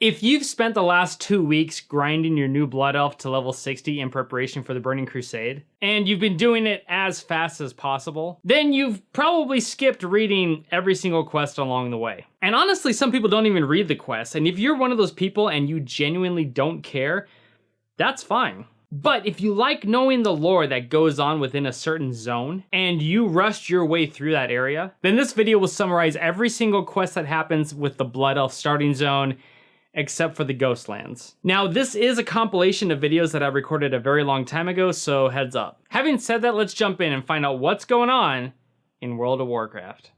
If you've spent the last 2 weeks grinding your new Blood Elf to level 60 in preparation for the Burning Crusade, and you've been doing it as fast as possible, then you've probably skipped reading every single quest along the way. And honestly, some people don't even read the quests, and if you're one of those people and you genuinely don't care, that's fine. But if you like knowing the lore that goes on within a certain zone, and you rushed your way through that area, then this video will summarize every single quest that happens with the Blood Elf starting zone, except for the Ghostlands. Now, this is a compilation of videos that I recorded a very long time ago, so heads up. Having said that, let's jump in and find out what's going on in World of Warcraft.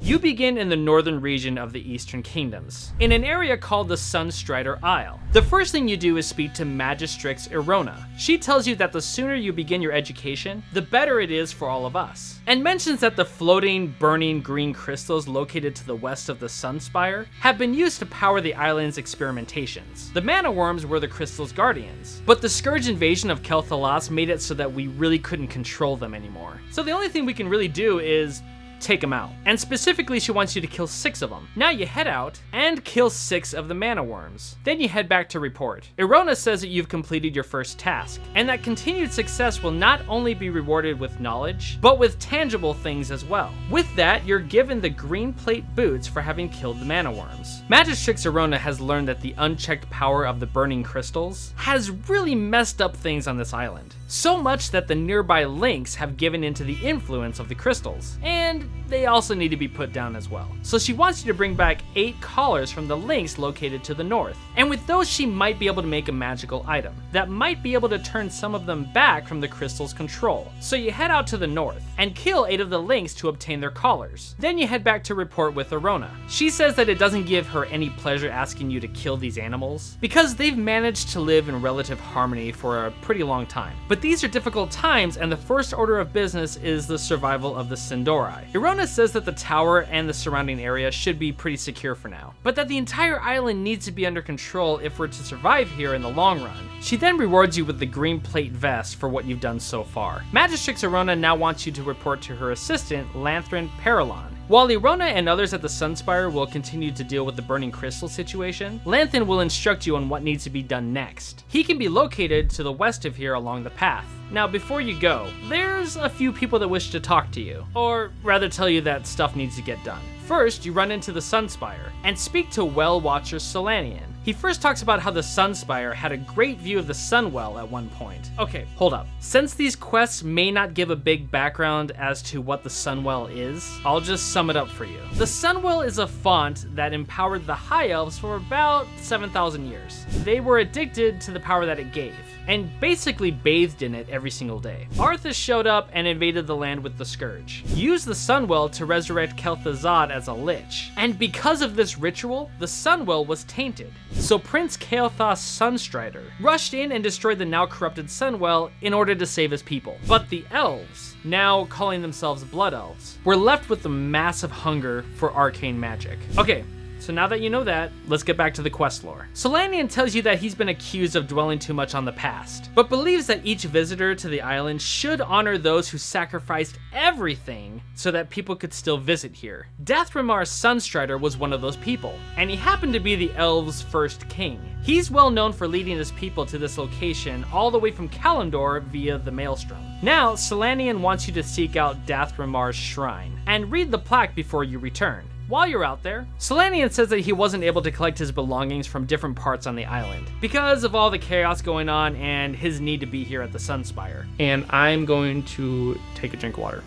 You begin in the northern region of the Eastern Kingdoms, in an area called the Sunstrider Isle. The first thing you do is speak to Magistrix Erona. She tells you that the sooner you begin your education, the better it is for all of us, and mentions that the floating, burning green crystals located to the west of the Sunspire have been used to power the island's experimentations. The mana worms were the crystal's guardians, but the Scourge invasion of kael'thas made it so that we really couldn't control them anymore. So the only thing we can really do is take them out. And specifically, she wants you to kill 6 of them. Now you head out and kill 6 of the mana worms. Then you head back to report. Erona says that you've completed your first task, and that continued success will not only be rewarded with knowledge, but with tangible things as well. With that, you're given the green plate boots for having killed the mana worms. Magistrix Erona has learned that the unchecked power of the burning crystals has really messed up things on this island. So much that the nearby links have given into the influence of the crystals, and they also need to be put down as well. So she wants you to bring back 8 collars from the links located to the north. And with those, she might be able to make a magical item that might be able to turn some of them back from the crystal's control. So you head out to the north and kill 8 of the links to obtain their collars. Then you head back to report with Erona. She says that it doesn't give her any pleasure asking you to kill these animals because they've managed to live in relative harmony for a pretty long time. But these are difficult times, and the first order of business is the survival of the Sindori. Erona says that the tower and the surrounding area should be pretty secure for now, but that the entire island needs to be under control if we're to survive here in the long run. She then rewards you with the green plate vest for what you've done so far. Magistrix Erona now wants you to report to her assistant, Lanthrin Paralon. While Erona and others at the Sunspire will continue to deal with the burning crystal situation, Lanthan will instruct you on what needs to be done next. He can be located to the west of here along the path. Now, before you go, there's a few people that wish to talk to you, or rather tell you that stuff needs to get done. First, you run into the Sunspire and speak to Well Watcher Solanian. He first talks about how the Sunspire had a great view of the Sunwell at one point. Okay, hold up. Since these quests may not give a big background as to what the Sunwell is, I'll just sum it up for you. The Sunwell is a font that empowered the High Elves for about 7,000 years. They were addicted to the power that it gave, and basically bathed in it every single day. Arthas showed up and invaded the land with the Scourge, used the Sunwell to resurrect kael'thas as a lich, and because of this ritual, the Sunwell was tainted. So Prince kael'thas Sunstrider rushed in and destroyed the now corrupted Sunwell in order to save his people. But the elves, now calling themselves Blood Elves, were left with a massive hunger for arcane magic. Okay, so now that you know that, let's get back to the quest lore. Solanian tells you that he's been accused of dwelling too much on the past, but believes that each visitor to the island should honor those who sacrificed everything so that people could still visit here. Dathramar's Sunstrider was one of those people, and he happened to be the elves' first king. He's well known for leading his people to this location all the way from Kalimdor via the Maelstrom. Now, Solanian wants you to seek out Dathramar's shrine and read the plaque before you return. While you're out there, Solanian says that he wasn't able to collect his belongings from different parts on the island because of all the chaos going on and his need to be here at the Sunspire. And I'm going to take a drink of water.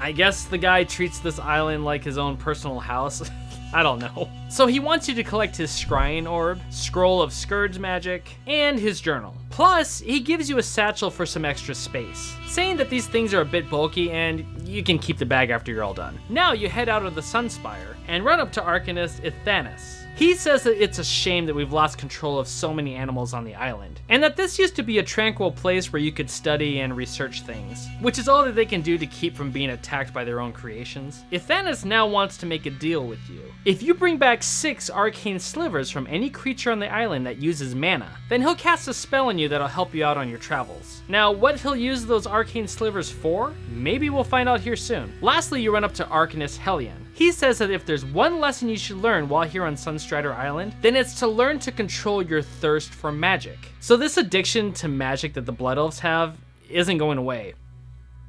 I guess the guy treats this island like his own personal house. I don't know. So he wants you to collect his Scrying Orb, Scroll of Scourge Magic, and his journal. Plus, he gives you a satchel for some extra space, saying that these things are a bit bulky and you can keep the bag after you're all done. Now you head out of the Sunspire and run up to Arcanist Ithanis. He says that it's a shame that we've lost control of so many animals on the island, and that this used to be a tranquil place where you could study and research things, which is all that they can do to keep from being attacked by their own creations. Ethanis now wants to make a deal with you. If you bring back 6 arcane slivers from any creature on the island that uses mana, then he'll cast a spell on you that'll help you out on your travels. Now, what he'll use those arcane slivers for? Maybe we'll find out here soon. Lastly, you run up to Arcanist Hellion. He says that if there's one lesson you should learn while here on Sunstrider Island, then it's to learn to control your thirst for magic. So this addiction to magic that the Blood Elves have isn't going away.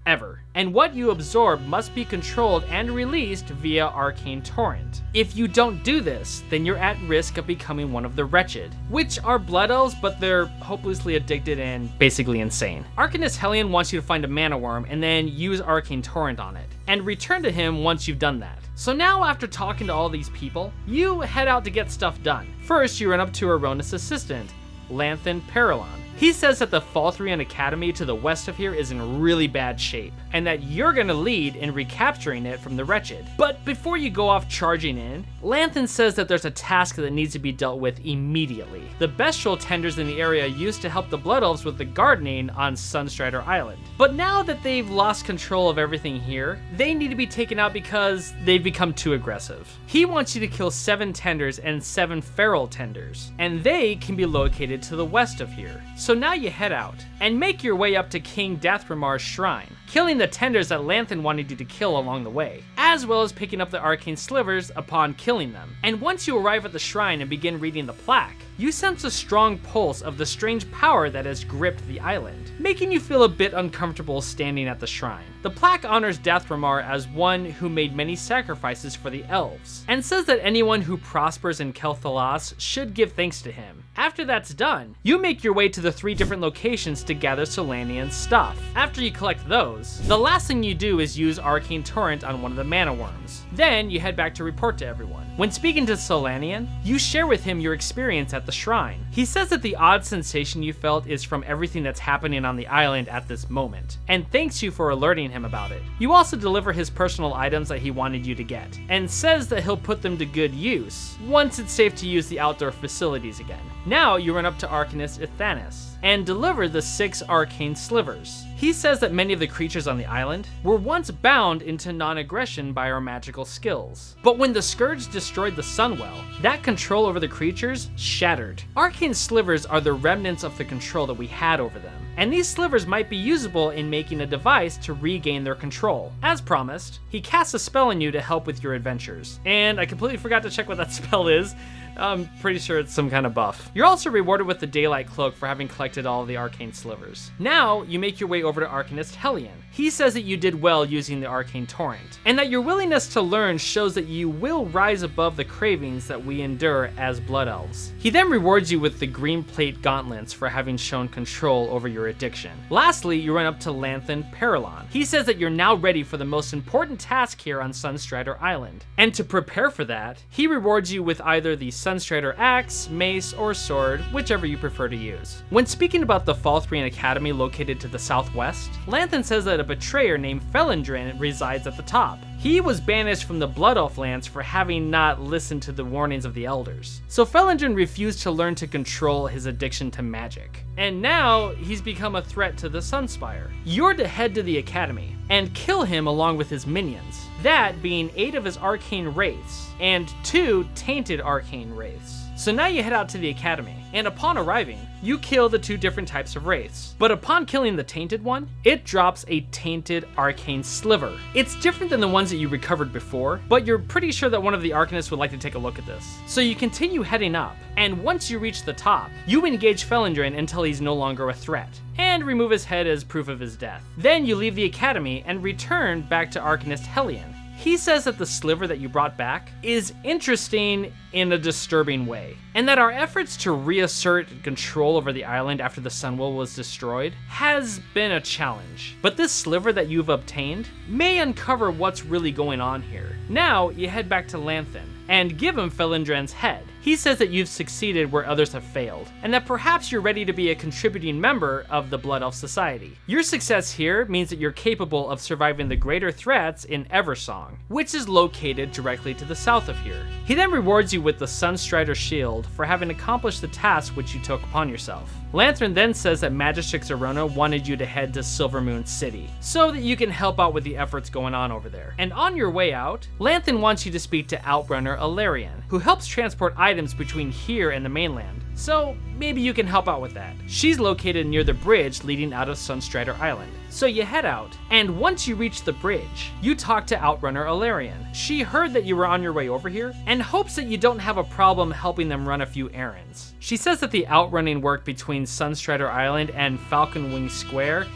Ever. And what you absorb must be controlled and released via Arcane Torrent. If you don't do this, then you're at risk of becoming one of the Wretched, which are Blood Elves, but they're hopelessly addicted and basically insane. Arcanist Hellion wants you to find a mana worm and then use Arcane Torrent on it, and return to him once you've done that. So now, after talking to all these people, you head out to get stuff done. First, you run up to Arona's assistant, Lanthan Paralon. He says that the Fallthien Academy to the west of here is in really bad shape, and that you're gonna lead in recapturing it from the Wretched. But before you go off charging in, Lanthan says that there's a task that needs to be dealt with immediately. The bestial tenders in the area used to help the Blood Elves with the gardening on Sunstrider Island. But now that they've lost control of everything here, they need to be taken out because they've become too aggressive. He wants you to kill 7 tenders and 7 feral tenders, and they can be located to the west of here. So now you head out, and make your way up to King Dathramar's shrine, killing the tenders that Lanthan wanted you to kill along the way, as well as picking up the arcane slivers upon killing them. And once you arrive at the shrine and begin reading the plaque, you sense a strong pulse of the strange power that has gripped the island, making you feel a bit uncomfortable standing at the shrine. The plaque honors Dathramar as one who made many sacrifices for the elves, and says that anyone who prospers in kael'thas should give thanks to him. After that's done, you make your way to the 3 different locations to gather Solanian's stuff. After you collect those, the last thing you do is use Arcane Torrent on one of the mana worms. Then you head back to report to everyone. When speaking to Solanian, you share with him your experience at the shrine. He says that the odd sensation you felt is from everything that's happening on the island at this moment, and thanks you for alerting him about it. You also deliver his personal items that he wanted you to get, and says that he'll put them to good use once it's safe to use the outdoor facilities again. Now you run up to Arcanist Ethanis and deliver the 6 arcane slivers. He says that many of the creatures on the island were once bound into non-aggression by our magical skills. But when the Scourge destroyed the Sunwell, that control over the creatures shattered. Arcane slivers are the remnants of the control that we had over them, and these slivers might be usable in making a device to regain their control. As promised, he casts a spell on you to help with your adventures. And I completely forgot to check what that spell is. I'm pretty sure it's some kind of buff. You're also rewarded with the Daylight Cloak for having collected all of the arcane slivers. Now, you make your way over to Arcanist Hellion. He says that you did well using the Arcane Torrent, and that your willingness to learn shows that you will rise above the cravings that we endure as Blood Elves. He then rewards you with the Green Plate Gauntlets for having shown control over your addiction. Lastly, you run up to Lanthan Paralon. He says that you're now ready for the most important task here on Sunstrider Island, and to prepare for that, he rewards you with either the Sunstrider Axe, Mace, or Sword, whichever you prefer to use. When speaking about the Fallthien Academy located to the southwest, Lanthan says that a betrayer named Felindrin resides at the top. He was banished from the Blood Elf lands for having not listened to the warnings of the elders. So Felindrin refused to learn to control his addiction to magic. And now he's become a threat to the Sunspire. You're to head to the academy and kill him along with his minions. That being 8 of his arcane wraiths and 2 tainted arcane wraiths. So now you head out to the academy, and upon arriving, you kill the 2 different types of wraiths. But upon killing the tainted one, it drops a tainted arcane sliver. It's different than the ones that you recovered before, but you're pretty sure that one of the arcanists would like to take a look at this. So you continue heading up, and once you reach the top, you engage Felindrin until he's no longer a threat, and remove his head as proof of his death. Then you leave the academy and return back to Arcanist Hellion. He says that the sliver that you brought back is interesting in a disturbing way, and that our efforts to reassert control over the island after the Sunwell was destroyed has been a challenge. But this sliver that you've obtained may uncover what's really going on here. Now, you head back to Lanthan and give him Felindrin's head. He says that you've succeeded where others have failed, and that perhaps you're ready to be a contributing member of the Blood Elf Society. Your success here means that you're capable of surviving the greater threats in Eversong, which is located directly to the south of here. He then rewards you with the Sunstrider Shield for having accomplished the task which you took upon yourself. Lantern then says that Magistrix Arona wanted you to head to Silvermoon City, so that you can help out with the efforts going on over there. And on your way out, Lantern wants you to speak to Outrunner Alarian, who helps transport items between here and the mainland. So maybe you can help out with that. She's located near the bridge leading out of Sunstrider Island. So you head out, and once you reach the bridge, you talk to Outrunner Alarian. She heard that you were on your way over here, and hopes that you don't have a problem helping them run a few errands. She says that the outrunning work between Sunstrider Island and Falconwing Square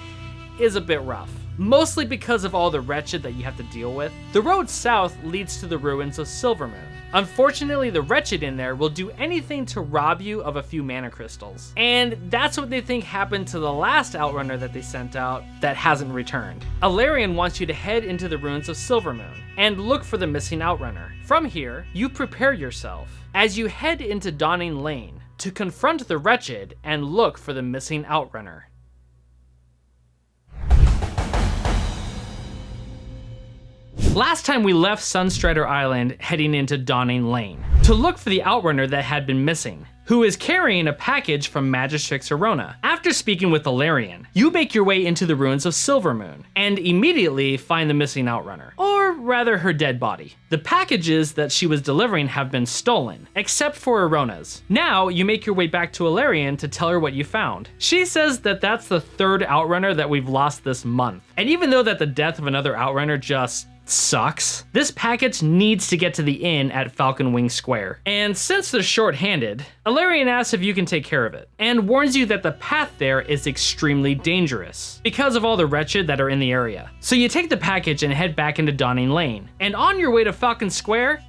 is a bit rough, mostly because of all the wretched that you have to deal with. The road south leads to the ruins of Silvermoon. Unfortunately, the wretched in there will do anything to rob you of a few mana crystals. And that's what they think happened to the last outrunner that they sent out that hasn't returned. Alarian wants you to head into the ruins of Silvermoon and look for the missing outrunner. From here, you prepare yourself as you head into Dawning Lane to confront the wretched and look for the missing outrunner. Last time we left Sunstrider Island heading into Dawning Lane to look for the outrunner that had been missing, who is carrying a package from Magistrix Arona. After speaking with Alarian, you make your way into the ruins of Silvermoon and immediately find the missing outrunner, or rather her dead body. The packages that she was delivering have been stolen, except for Arona's. Now you make your way back to Alarian to tell her what you found. She says that that's the third outrunner that we've lost this month, and even though that the death of another outrunner just sucks, this package needs to get to the inn at Falconwing Square. And since they're short-handed, Alarian asks if you can take care of it, and warns you that the path there is extremely dangerous because of all the wretched that are in the area. So you take the package and head back into Dawning Lane, and on your way to Falcon Square,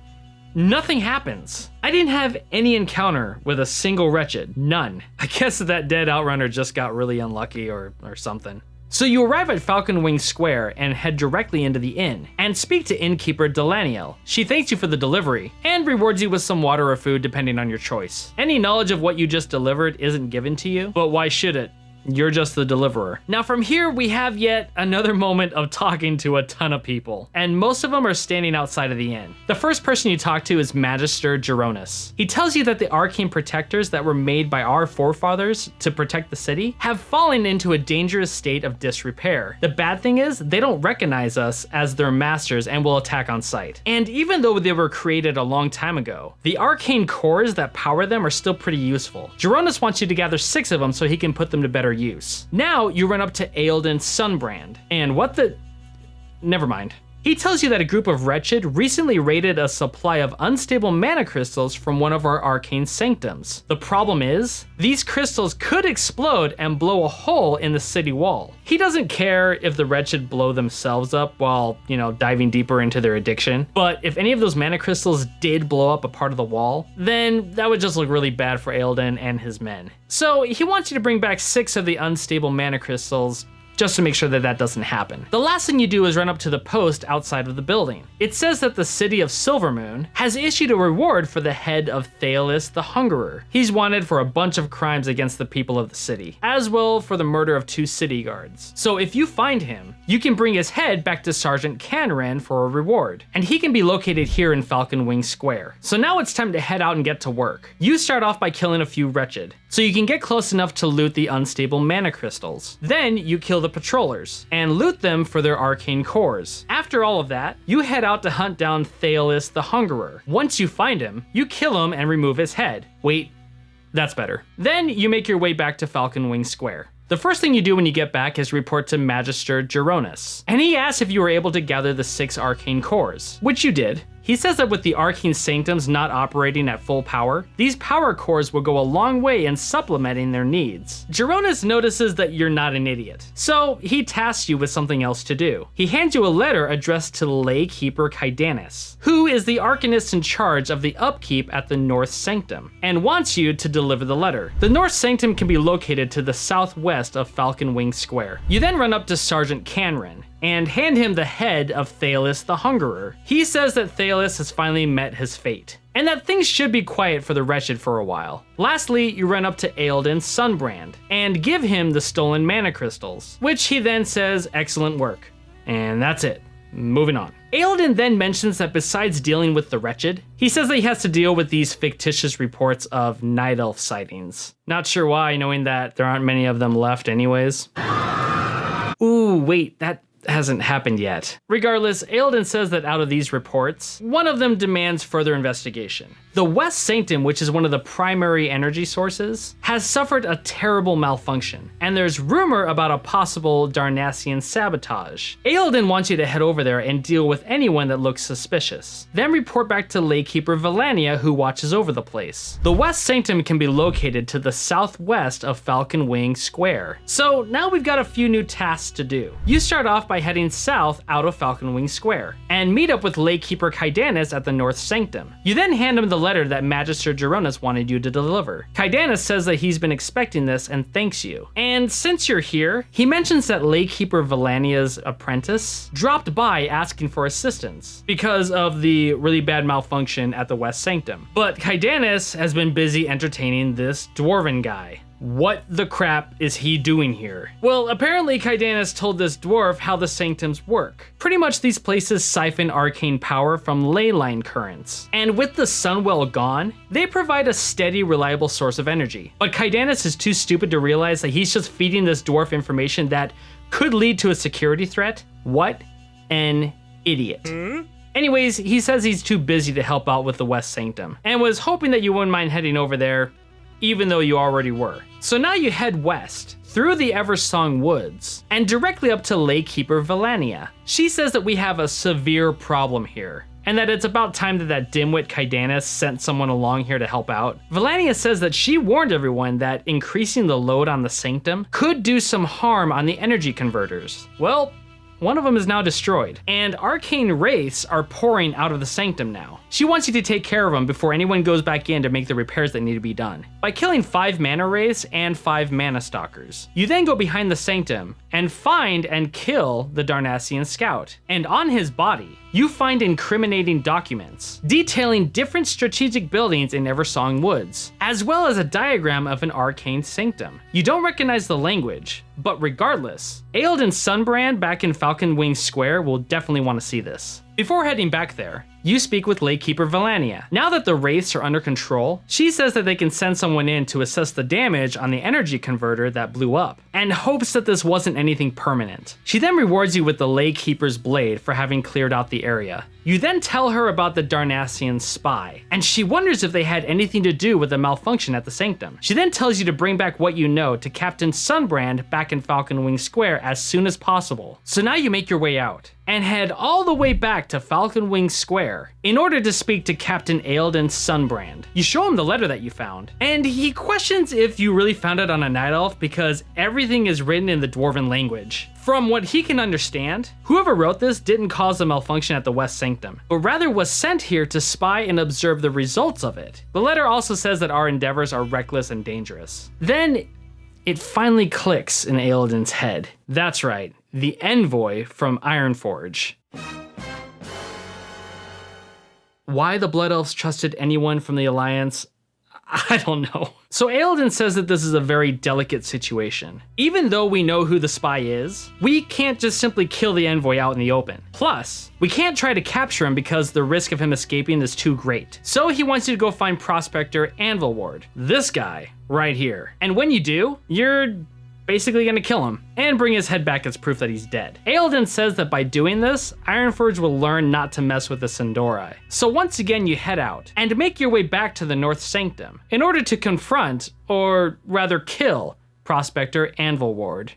nothing happens. I didn't have any encounter with a single wretched, none. I guess that dead outrunner just got really unlucky or something. So you arrive at Falconwing Square and head directly into the inn, and speak to innkeeper Delaniel. She thanks you for the delivery, and rewards you with some water or food depending on your choice. Any knowledge of what you just delivered isn't given to you, but why should it? You're just the deliverer. Now from here, we have yet another moment of talking to a ton of people, and most of them are standing outside of the inn. The first person you talk to is Magister Geronis. He tells you that the arcane protectors that were made by our forefathers to protect the city have fallen into a dangerous state of disrepair. The bad thing is, they don't recognize us as their masters and will attack on sight. And even though they were created a long time ago, the arcane cores that power them are still pretty useful. Geronis wants you to gather 6 of them so he can put them to better use. Now you run up to Aelden Sunbrand, and what the... never mind. He tells you that a group of wretched recently raided a supply of unstable mana crystals from one of our arcane sanctums. The problem is, these crystals could explode and blow a hole in the city wall. He doesn't care if the wretched blow themselves up while, diving deeper into their addiction, but if any of those mana crystals did blow up a part of the wall, then that would just look really bad for Aelden and his men. So he wants you to bring back 6 of the unstable mana crystals just to make sure that that doesn't happen. The last thing you do is run up to the post outside of the building. It says that the city of Silvermoon has issued a reward for the head of kael'thas the Hungerer. He's wanted for a bunch of crimes against the people of the city, as well for the murder of 2 city guards. So if you find him, you can bring his head back to Sergeant Canran for a reward, and he can be located here in Falconwing Square. So now it's time to head out and get to work. You start off by killing a few wretched, so you can get close enough to loot the unstable mana crystals. Then you kill the patrollers and loot them for their arcane cores. After all of that, you head out to hunt down kael'thas the Hungerer. Once you find him, you kill him and remove his head. Wait, that's better. Then you make your way back to Falconwing Square. The first thing you do when you get back is report to Magister Geronis, and he asks if you were able to gather the 6 arcane cores, which you did. He says that with the arcane sanctums not operating at full power, these power cores will go a long way in supplementing their needs. Geronis notices that you're not an idiot, so he tasks you with something else to do. He hands you a letter addressed to Lay Keeper Kaidanis, who is the arcanist in charge of the upkeep at the North Sanctum, and wants you to deliver the letter. The North Sanctum can be located to the southwest of Falconwing Square. You then run up to Sergeant Canran. and hand him the head of Kael'thas the Hungerer. He says that Kael'thas has finally met his fate, and that things should be quiet for the wretched for a while. Lastly, you run up to Eildon Sunbrand and give him the stolen mana crystals, which he then says, excellent work. And that's it. Moving on. Eildon then mentions that besides dealing with the wretched, he says that he has to deal with these fictitious reports of night elf sightings. Not sure why, knowing that there aren't many of them left anyways. Ooh, wait, that hasn't happened yet. Regardless, Eildon says that out of these reports, one of them demands further investigation. The West Sanctum, which is one of the primary energy sources, has suffered a terrible malfunction, and there's rumor about a possible Darnassian sabotage. Eildon wants you to head over there and deal with anyone that looks suspicious. Then report back to Lakekeeper Valania, who watches over the place. The West Sanctum can be located to the southwest of Falconwing Square. So now we've got a few new tasks to do. You start off by heading south out of Falconwing Square, and meet up with Lakekeeper Kaidanis at the North Sanctum. You then hand him the letter that Magister Geronas wanted you to deliver. Kaidanis says that he's been expecting this and thanks you. And since you're here, he mentions that Lakekeeper Valania's apprentice dropped by asking for assistance because of the really bad malfunction at the West Sanctum. But Kaidanis has been busy entertaining this dwarven guy. What the crap is he doing here? Well, apparently Kaidanis told this dwarf how the sanctums work. Pretty much these places siphon arcane power from ley line currents. And with the Sunwell gone, they provide a steady, reliable source of energy. But Kaidanis is too stupid to realize that he's just feeding this dwarf information that could lead to a security threat. What an idiot. Anyways, he says he's too busy to help out with the West Sanctum, and was hoping that you wouldn't mind heading over there, even though you already were. So now you head west, through the Eversong Woods, and directly up to Lakekeeper Valania. She says that we have a severe problem here, and that it's about time that that dimwit Kaidanis sent someone along here to help out. Valania says that she warned everyone that increasing the load on the Sanctum could do some harm on the energy converters. Well, one of them is now destroyed, and arcane wraiths are pouring out of the Sanctum now. She wants you to take care of them before anyone goes back in to make the repairs that need to be done, by killing 5 mana wraiths and 5 mana stalkers. You then go behind the Sanctum and find and kill the Darnassian scout, and on his body, you find incriminating documents detailing different strategic buildings in Eversong Woods, as well as a diagram of an arcane sanctum. You don't recognize the language, but regardless, Eildon Sunbrand back in Falconwing Square will definitely want to see this. Before heading back there, you speak with Lakekeeper Valania. Now that the wraiths are under control, she says that they can send someone in to assess the damage on the energy converter that blew up, and hopes that this wasn't anything permanent. She then rewards you with the Lakekeeper's blade for having cleared out the area. You then tell her about the Darnassian spy, and she wonders if they had anything to do with the malfunction at the Sanctum. She then tells you to bring back what you know to Captain Sunbrand back in Falconwing Square as soon as possible. So now you make your way out, and head all the way back to Falconwing Square in order to speak to Captain Eildon Sunbrand. You show him the letter that you found, and he questions if you really found it on a night elf because everything is written in the dwarven language. From what he can understand, whoever wrote this didn't cause the malfunction at the West Sanctum, but rather was sent here to spy and observe the results of it. The letter also says that our endeavors are reckless and dangerous. Then it finally clicks in Eildon's head. That's right, the envoy from Ironforge. Why the Blood Elves trusted anyone from the Alliance, I don't know. So Eildon says that this is a very delicate situation. Even though we know who the spy is, we can't just simply kill the envoy out in the open. Plus, we can't try to capture him because the risk of him escaping is too great. So he wants you to go find Prospector Anvilward, this guy right here. And when you do, you're basically gonna kill him and bring his head back as proof that he's dead. Eildon says that by doing this, Ironforge will learn not to mess with the Sindori. So once again you head out and make your way back to the North Sanctum in order to confront, or rather kill, Prospector Anvilward.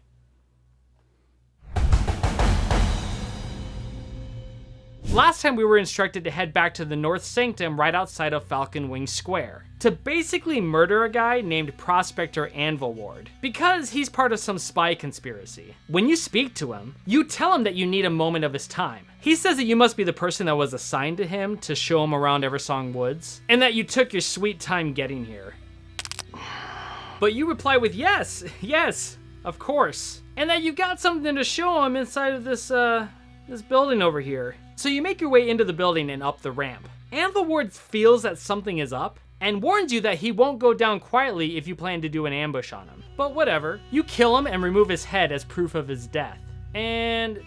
Last time we were instructed to head back to the North Sanctum right outside of Falconwing Square to basically murder a guy named Prospector Anvilward because he's part of some spy conspiracy. When you speak to him, you tell him that you need a moment of his time. He says that you must be the person that was assigned to him to show him around Eversong Woods, and that you took your sweet time getting here. But you reply with yes, of course. and that you got something to show him inside of this building over here. So you make your way into the building and up the ramp. Envoy feels that something is up, and warns you that he won't go down quietly if you plan to do an ambush on him. But whatever, you kill him and remove his head as proof of his death. And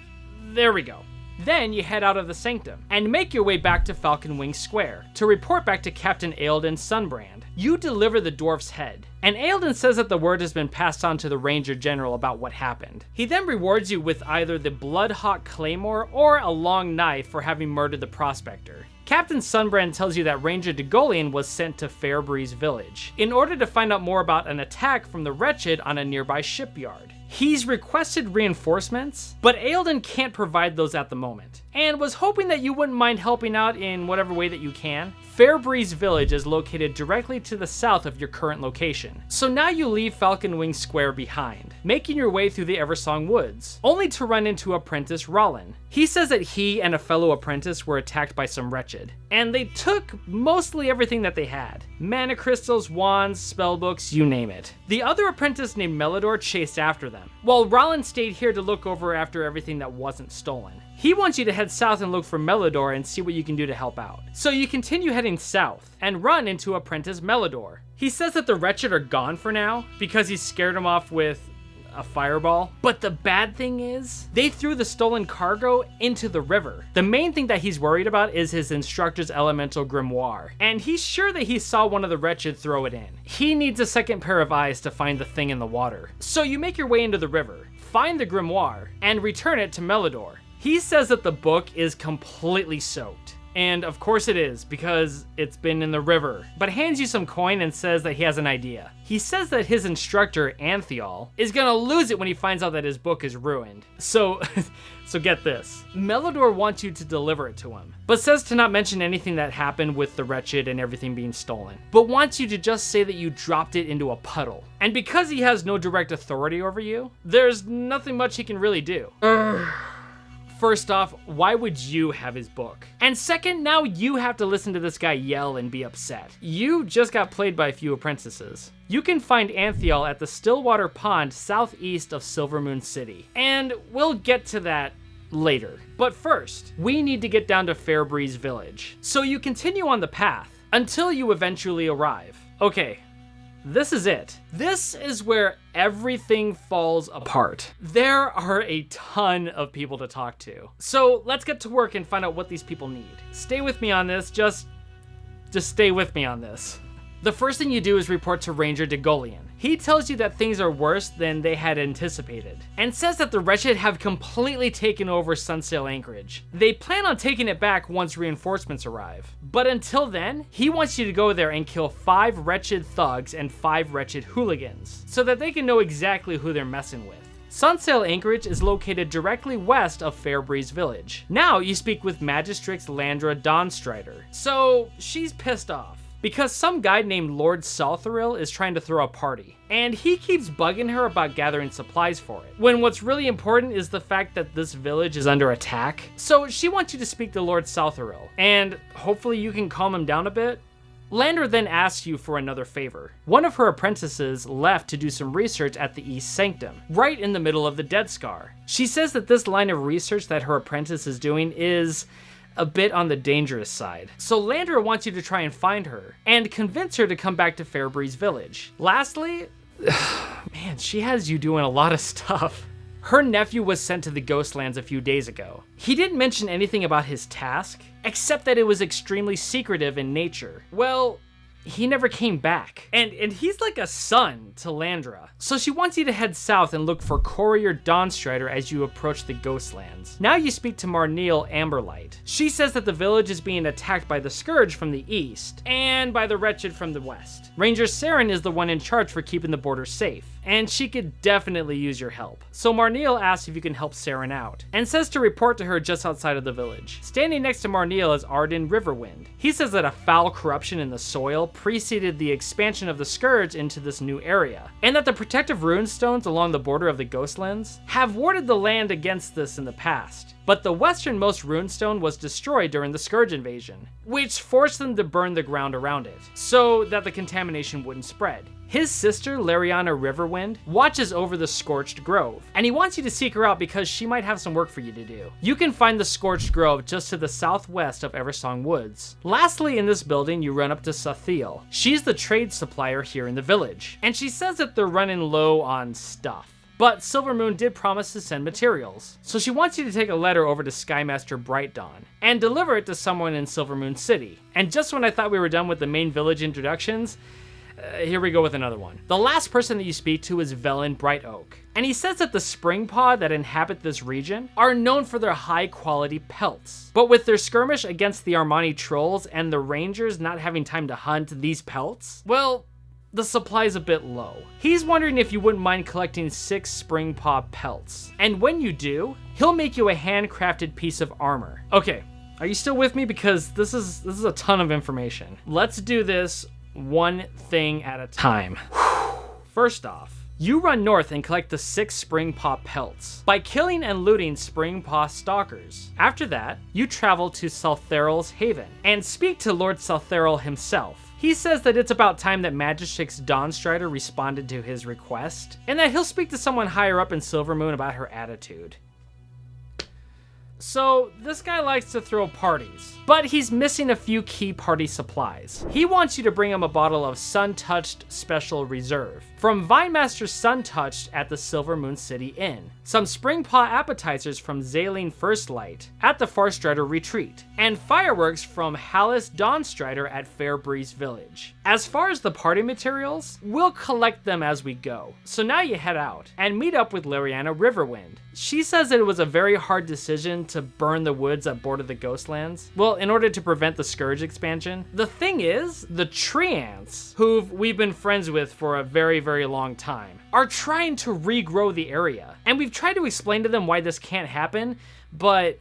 there we go. Then you head out of the Sanctum, and make your way back to Falconwing Square, to report back to Captain Eilden Sunbrand. You deliver the dwarf's head, and Eilden says that the word has been passed on to the Ranger General about what happened. He then rewards you with either the Bloodhawk Claymore or a long knife for having murdered the Prospector. Captain Sunbrand tells you that Ranger Degolian was sent to Fairbreeze village in order to find out more about an attack from the Wretched on a nearby shipyard. He's requested reinforcements, but Eilden can't provide those at the moment, and was hoping that you wouldn't mind helping out in whatever way that you can. Fairbreeze village is located directly to the south of your current location, so now you leave Falconwing Square behind, making your way through the Eversong Woods, only to run into apprentice Rollin. He says that he and a fellow apprentice were attacked by some Wretched, and they took mostly everything that they had. Mana crystals, wands, spellbooks, you name it. The other apprentice named Melidor chased after them, while Rollin stayed here to look over after everything that wasn't stolen. He wants you to head south and look for Melidor and see what you can do to help out. So you continue heading south and run into apprentice Melidor. He says that the Wretched are gone for now because he scared him off with a fireball. But the bad thing is, they threw the stolen cargo into the river. The main thing that he's worried about is his instructor's elemental grimoire, and he's sure that he saw one of the Wretched throw it in. He needs a second pair of eyes to find the thing in the water. So you make your way into the river, find the grimoire, and return it to Melidor. He says that the book is completely soaked. And of course it is, because it's been in the river, but hands you some coin and says that he has an idea. He says that his instructor, Anthiol, is gonna lose it when he finds out that his book is ruined. So get this. Melidor wants you to deliver it to him, but says to not mention anything that happened with the Wretched and everything being stolen, but wants you to just say that you dropped it into a puddle. And because he has no direct authority over you, there's nothing much he can really do. First off, why would you have his book? And second, now you have to listen to this guy yell and be upset. You just got played by a few apprentices. You can find Anthiol at the Stillwater Pond southeast of Silvermoon City, and we'll get to that later. But first, we need to get down to Fairbreeze village. So you continue on the path until you eventually arrive. Okay. This is it. This is where everything falls apart. There are a ton of people to talk to. So let's get to work and find out what these people need. Stay with me on this, just stay with me on this. The first thing you do is report to Ranger Degolian. He tells you that things are worse than they had anticipated, and says that the Wretched have completely taken over Sunsail Anchorage. They plan on taking it back once reinforcements arrive. But until then, he wants you to go there and kill 5 Wretched thugs and 5 Wretched hooligans, so that they can know exactly who they're messing with. Sunsail Anchorage is located directly west of Fairbreeze village. Now you speak with Magistrix Landra Dawnstrider. So she's pissed off because some guy named Lord Salthoril is trying to throw a party, and he keeps bugging her about gathering supplies for it, when what's really important is the fact that this village is under attack. So she wants you to speak to Lord Salthoril, and hopefully you can calm him down a bit. Landra then asks you for another favor. One of her apprentices left to do some research at the East Sanctum, right in the middle of the Dead Scar. She says that this line of research that her apprentice is doing is a bit on the dangerous side. So Landra wants you to try and find her, and convince her to come back to Fairbreeze village. Lastly, man, she has you doing a lot of stuff. Her nephew was sent to the Ghostlands a few days ago. He didn't mention anything about his task, except that it was extremely secretive in nature. Well, he never came back. And he's like a son to Landra. So she wants you to head south and look for Courier Dawnstrider as you approach the Ghostlands. Now you speak to Marneil Amberlight. She says that the village is being attacked by the Scourge from the east, and by the Wretched from the west. Ranger Saren is the one in charge for keeping the border safe, and she could definitely use your help. So Marneil asks if you can help Saren out, and says to report to her just outside of the village. Standing next to Marneil is Arden Riverwind. He says that a foul corruption in the soil preceded the expansion of the Scourge into this new area, and that the protective runestones along the border of the Ghostlands have warded the land against this in the past. But the westernmost runestone was destroyed during the Scourge invasion, which forced them to burn the ground around it, so that the contamination wouldn't spread. His sister, Lariana Riverwind, watches over the Scorched Grove, and he wants you to seek her out because she might have some work for you to do. You can find the Scorched Grove just to the southwest of Eversong Woods. Lastly, in this building, you run up to Sathiel. She's the trade supplier here in the village, and she says that they're running low on stuff. But Silvermoon did promise to send materials, so she wants you to take a letter over to Skymaster Brightdawn and deliver it to someone in Silvermoon City. And just when I thought we were done with the main village introductions, here we go with another one. The last person that you speak to is Velen Brightoak, and he says that the Springpaw that inhabit this region are known for their high-quality pelts. But with their skirmish against the Amani trolls and the rangers not having time to hunt these pelts, well, the supply's a bit low. He's wondering if you wouldn't mind collecting 6 Springpaw pelts. And when you do, he'll make you a handcrafted piece of armor. Okay, are you still with me? Because this is a ton of information. Let's do this one thing at a time. First off, you run north and collect the 6 Springpaw pelts by killing and looting Springpaw stalkers. After that, you travel to Saltheral's Haven and speak to Lord Saltheral himself. He says that it's about time that Magistrix Dawnstrider responded to his request, and that he'll speak to someone higher up in Silvermoon about her attitude. So, this guy likes to throw parties, but he's missing a few key party supplies. He wants you to bring him a bottle of Sun-Touched Special Reserve from Vinemaster Sun-Touched at the Silvermoon City Inn, some Springpaw appetizers from Zaline First Light at the Farstrider Retreat, and fireworks from Hallis Dawnstrider at Fairbreeze Village. As far as the party materials, we'll collect them as we go. So now you head out and meet up with Lariana Riverwind. She says that it was a very hard decision to burn the woods that border the Ghostlands, well, in order to prevent the Scourge expansion. The thing is, the Treants, who we've been friends with for a very, very long time, are trying to regrow the area. And we've tried to explain to them why this can't happen, but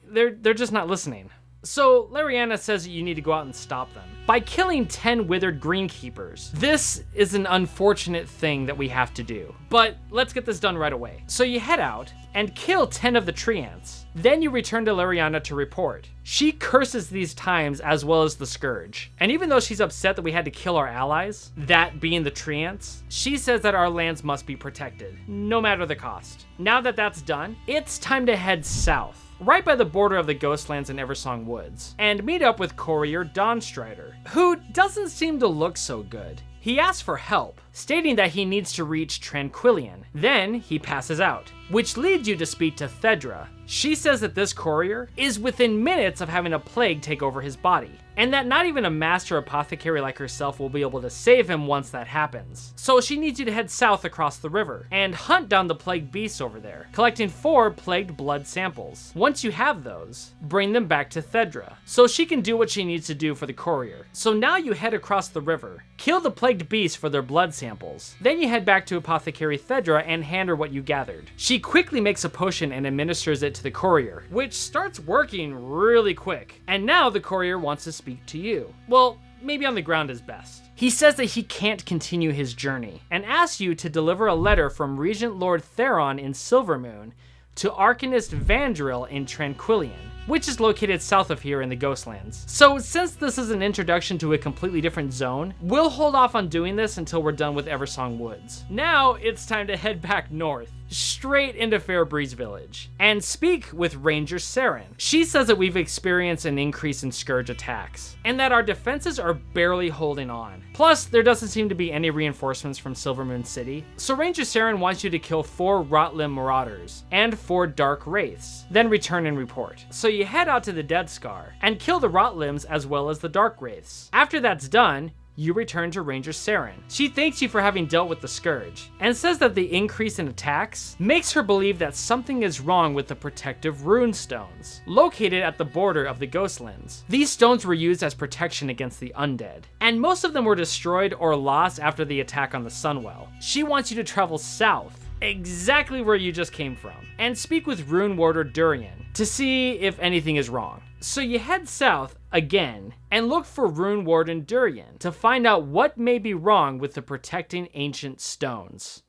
they're just not listening. So Lariana says that you need to go out and stop them by killing 10 withered greenkeepers. This is an unfortunate thing that we have to do, but let's get this done right away. So you head out and kill 10 of the Treants. Then you return to Lariana to report. She curses these times as well as the Scourge. And even though she's upset that we had to kill our allies, that being the Treants, she says that our lands must be protected, no matter the cost. Now that that's done, it's time to head south, right by the border of the Ghostlands and Eversong Woods, and meet up with Courier Dawnstrider, who doesn't seem to look so good. He asks for help, stating that he needs to reach Tranquillion. Then he passes out, which leads you to speak to Thedra. She says that this courier is within minutes of having a plague take over his body, and that not even a master apothecary like herself will be able to save him once that happens. So she needs you to head south across the river and hunt down the plagued beasts over there, collecting 4 plagued blood samples. Once you have those, bring them back to Thedra, so she can do what she needs to do for the courier. So now you head across the river, kill the plagued beasts for their blood samples. Then you head back to Apothecary Thedra and hand her what you gathered. She quickly makes a potion and administers it to the courier, which starts working really quick. And now the courier wants to speak to you. Well, maybe on the ground is best. He says that he can't continue his journey and asks you to deliver a letter from Regent Lord Theron in Silvermoon to Arcanist Vandril in Tranquillion, which is located south of here in the Ghostlands. So since this is an introduction to a completely different zone, we'll hold off on doing this until we're done with Eversong Woods. Now it's time to head back north, straight into Fairbreeze Village, and speak with Ranger Saren. She says that we've experienced an increase in Scourge attacks, and that our defenses are barely holding on. Plus, there doesn't seem to be any reinforcements from Silvermoon City, so Ranger Saren wants you to kill 4 Rotlim Marauders and 4 Dark Wraiths, then return and report. So you head out to the Dead Scar and kill the Rotlims as well as the Dark Wraiths. After that's done, you return to Ranger Saren. She thanks you for having dealt with the Scourge, and says that the increase in attacks makes her believe that something is wrong with the protective rune stones, located at the border of the Ghostlands. These stones were used as protection against the undead, and most of them were destroyed or lost after the attack on the Sunwell. She wants you to travel south, exactly where you just came from, and speak with Rune Warder Durian to see if anything is wrong. So you head south again and look for Rune Warden Durian to find out what may be wrong with the protecting ancient stones.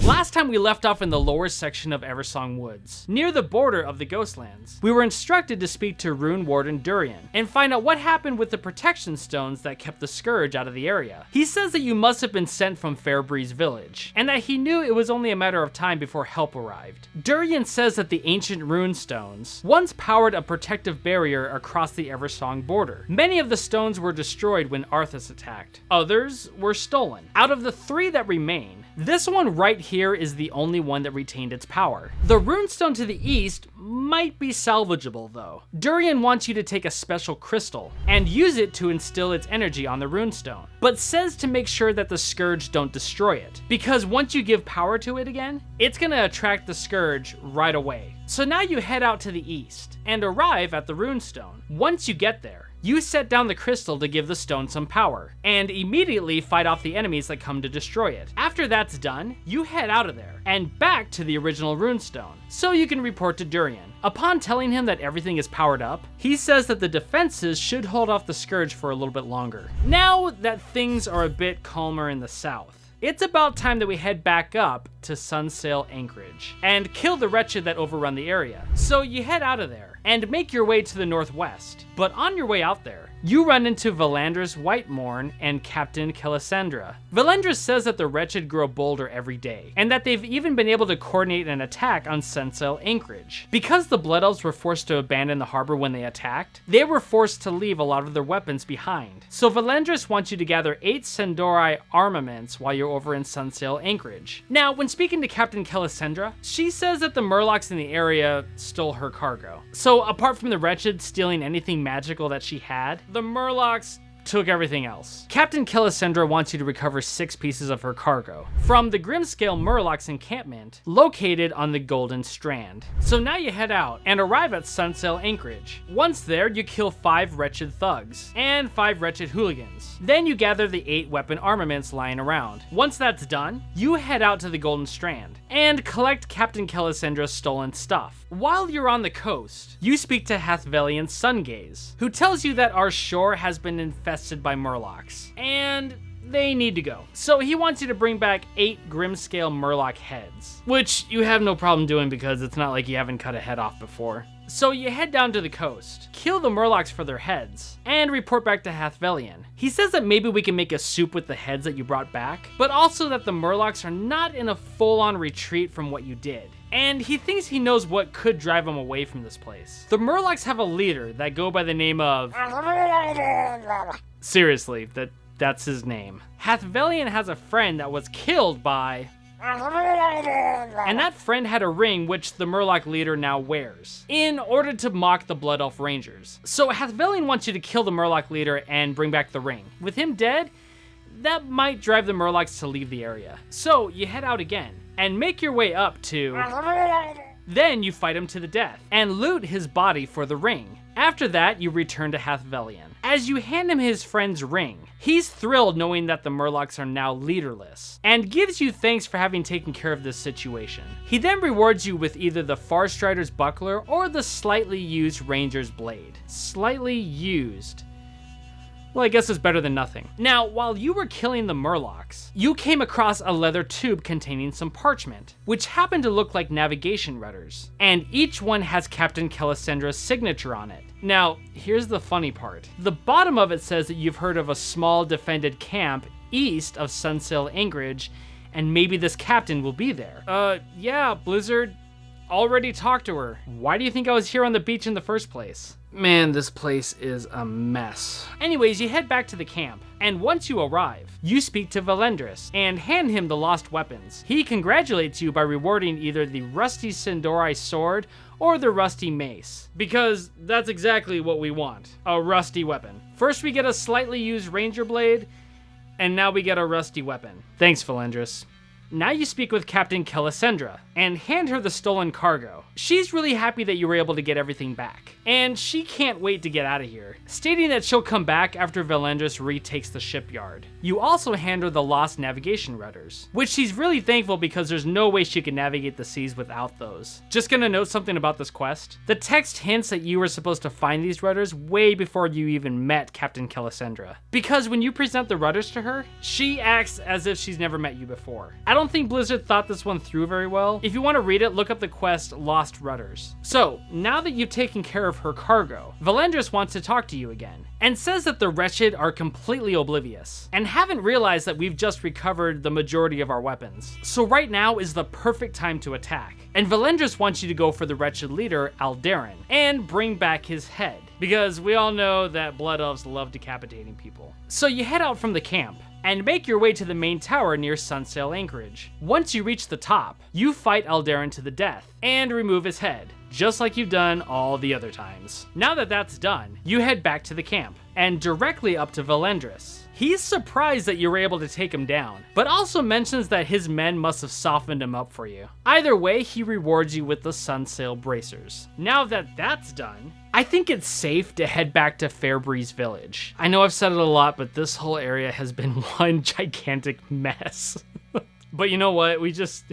Last time we left off in the lower section of Eversong Woods, near the border of the Ghostlands. We were instructed to speak to Rune Warden Durian and find out what happened with the protection stones that kept the Scourge out of the area. He says that you must have been sent from Fairbreeze village, and that he knew it was only a matter of time before help arrived. Durian says that the ancient rune stones once powered a protective barrier across the Eversong border. Many of the stones were destroyed when Arthas attacked. Others were stolen. Out of the 3 that remain, this one right here is the only one that retained its power. The runestone to the east might be salvageable though. Durian wants you to take a special crystal and use it to instill its energy on the runestone, but says to make sure that the Scourge don't destroy it, because once you give power to it again, it's gonna attract the Scourge right away. So now you head out to the east and arrive at the runestone. Once you get there, you set down the crystal to give the stone some power, and immediately fight off the enemies that come to destroy it. After that's done, you head out of there, and back to the original runestone, so you can report to Durian. Upon telling him that everything is powered up, he says that the defenses should hold off the Scourge for a little bit longer. Now that things are a bit calmer in the south, it's about time that we head back up to Sunsail Anchorage and kill the wretched that overrun the area. So you head out of there and make your way to the northwest. But on your way out there, you run into Valandris Whitemorn and Captain Kael'thas. Valandris says that the wretched grow bolder every day, and that they've even been able to coordinate an attack on Sunsail Anchorage. Because the Blood Elves were forced to abandon the harbor when they attacked, they were forced to leave a lot of their weapons behind. So Valandris wants you to gather 8 Sendori armaments while you're over in Sunsail Anchorage. Now, when speaking to Captain Kael'thas, she says that the Murlocs in the area stole her cargo. So apart from the wretched stealing anything magical that she had, the Murlocs took everything else. Captain Kael'thas wants you to recover 6 pieces of her cargo from the Grimscale Murlocs encampment located on the Golden Strand. So now you head out and arrive at Sunsail Anchorage. Once there, you kill 5 wretched thugs and 5 wretched hooligans. Then you gather the 8 weapon armaments lying around. Once that's done, you head out to the Golden Strand and collect Captain Kael'thas' stolen stuff. While you're on the coast, you speak to Hathvelian Sungaze, who tells you that our shore has been infested by Murlocs, and they need to go. So he wants you to bring back 8 Grimscale Murloc heads, which you have no problem doing because it's not like you haven't cut a head off before. So you head down to the coast, kill the Murlocs for their heads, and report back to Hathvelian. He says that maybe we can make a soup with the heads that you brought back, but also that the Murlocs are not in a full-on retreat from what you did, and he thinks he knows what could drive them away from this place. The Murlocs have a leader that go by the name of... Seriously, that's his name. Hathvelian has a friend that was killed by... And that friend had a ring which the Murloc leader now wears, in order to mock the Blood Elf Rangers. So Hathvelian wants you to kill the Murloc leader and bring back the ring. With him dead, that might drive the Murlocs to leave the area. So you head out again, and make your way up to... Then you fight him to the death, and loot his body for the ring. After that, you return to Hathvelian. As you hand him his friend's ring, he's thrilled knowing that the Murlocs are now leaderless, and gives you thanks for having taken care of this situation. He then rewards you with either the Farstrider's buckler or the slightly used Ranger's blade. Slightly used. Well, I guess it's better than nothing. Now, while you were killing the Murlocs, you came across a leather tube containing some parchment, which happened to look like navigation rudders, and each one has Captain Kael'thas' signature on it. Now, here's the funny part. The bottom of it says that you've heard of a small defended camp east of Sunsail Anchorage, and maybe this captain will be there. Yeah, Blizzard, already talked to her. Why do you think I was here on the beach in the first place? Man, this place is a mess. Anyways, you head back to the camp, and once you arrive, you speak to Valandris and hand him the lost weapons. He congratulates you by rewarding either the rusty Sindori sword or the rusty mace, because that's exactly what we want, a rusty weapon. First we get a slightly used ranger blade, and now we get a rusty weapon. Thanks, Valandris. Now you speak with Captain Kelisendra and hand her the stolen cargo. She's really happy that you were able to get everything back, and she can't wait to get out of here, stating that she'll come back after Valendris retakes the shipyard. You also hand her the lost navigation rudders, which she's really thankful because there's no way she can navigate the seas without those. Just gonna note something about this quest. The text hints that you were supposed to find these rudders way before you even met Captain Kelisendra, because when you present the rudders to her, she acts as if she's never met you before. I don't think Blizzard thought this one through very well. If you want to read it, look up the quest Lost Rudders. So, now that you've taken care of her cargo, Valendris wants to talk to you again, and says that the wretched are completely oblivious, and haven't realized that we've just recovered the majority of our weapons. So right now is the perfect time to attack, and Valendris wants you to go for the wretched leader, Aldarin, and bring back his head, because we all know that Blood Elves love decapitating people. So you head out from the camp, and make your way to the main tower near Sunsail Anchorage. Once you reach the top, you fight Aldarin to the death, and remove his head, just like you've done all the other times. Now that that's done, you head back to the camp, and directly up to Valendris. He's surprised that you were able to take him down, but also mentions that his men must have softened him up for you. Either way, he rewards you with the Sunsail Bracers. Now that that's done, I think it's safe to head back to Fairbreeze Village. I know I've said it a lot, but this whole area has been one gigantic mess. But you know what? We just